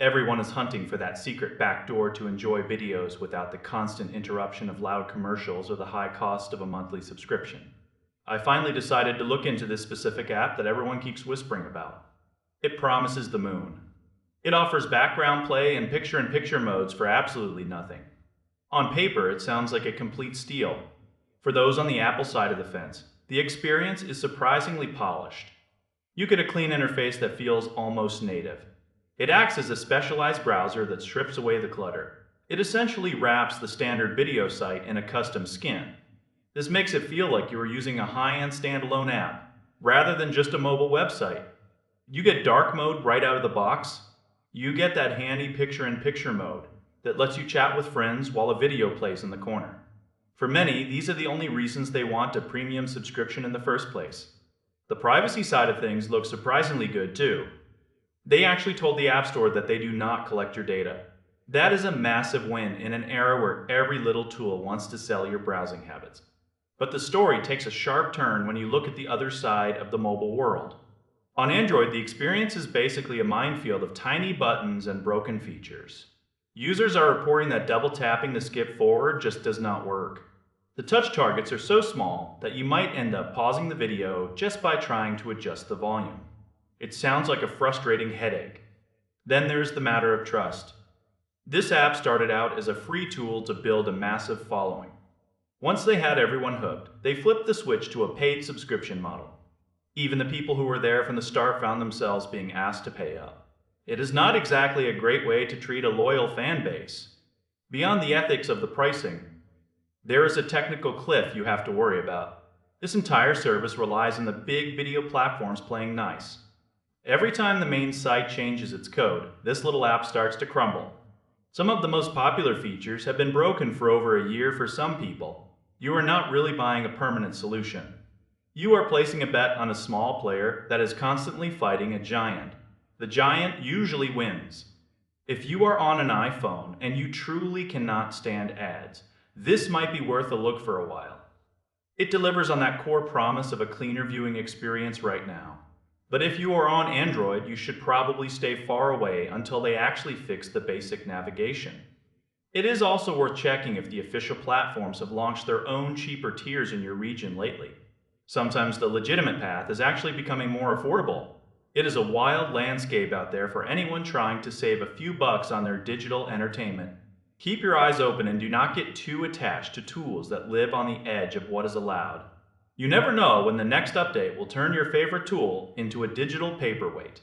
Everyone is hunting for that secret backdoor to enjoy videos without the constant interruption of loud commercials or the high cost of a monthly subscription. I finally decided to look into this specific app that everyone keeps whispering about. It promises the moon. It offers background play and picture-in-picture modes for absolutely nothing. On paper, it sounds like a complete steal. For those on the Apple side of the fence, the experience is surprisingly polished. You get a clean interface that feels almost native. It acts as a specialized browser that strips away the clutter. It essentially wraps the standard video site in a custom skin. This makes it feel like you are using a high-end standalone app, rather than just a mobile website. You get dark mode right out of the box. You get that handy picture-in-picture mode that lets you chat with friends while a video plays in the corner. For many, these are the only reasons they want a premium subscription in the first place. The privacy side of things looks surprisingly good too. They actually told the App Store that they do not collect your data. That is a massive win in an era where every little tool wants to sell your browsing habits. But the story takes a sharp turn when you look at the other side of the mobile world. On Android, the experience is basically a minefield of tiny buttons and broken features. Users are reporting that double tapping to skip forward just does not work. The touch targets are so small that you might end up pausing the video just by trying to adjust the volume. It sounds like a frustrating headache. Then there's the matter of trust. This app started out as a free tool to build a massive following. Once they had everyone hooked, they flipped the switch to a paid subscription model. Even the people who were there from the start found themselves being asked to pay up. It is not exactly a great way to treat a loyal fan base. Beyond the ethics of the pricing, there is a technical cliff you have to worry about. This entire service relies on the big video platforms playing nice. Every time the main site changes its code, this little app starts to crumble. Some of the most popular features have been broken for over a year for some people. You are not really buying a permanent solution. You are placing a bet on a small player that is constantly fighting a giant. The giant usually wins. If you are on an iPhone and you truly cannot stand ads, this might be worth a look for a while. It delivers on that core promise of a cleaner viewing experience right now. But if you are on Android, you should probably stay far away until they actually fix the basic navigation. It is also worth checking if the official platforms have launched their own cheaper tiers in your region lately. Sometimes the legitimate path is actually becoming more affordable. It is a wild landscape out there for anyone trying to save a few bucks on their digital entertainment. Keep your eyes open and do not get too attached to tools that live on the edge of what is allowed. You never know when the next update will turn your favorite tool into a digital paperweight.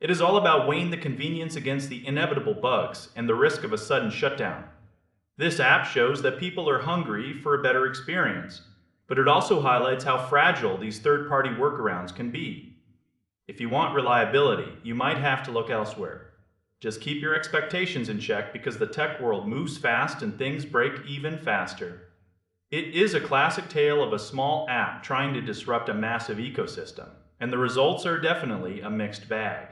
It is all about weighing the convenience against the inevitable bugs and the risk of a sudden shutdown. This app shows that people are hungry for a better experience, but it also highlights how fragile these third-party workarounds can be. If you want reliability, you might have to look elsewhere. Just keep your expectations in check because the tech world moves fast and things break even faster. It is a classic tale of a small app trying to disrupt a massive ecosystem, and the results are definitely a mixed bag.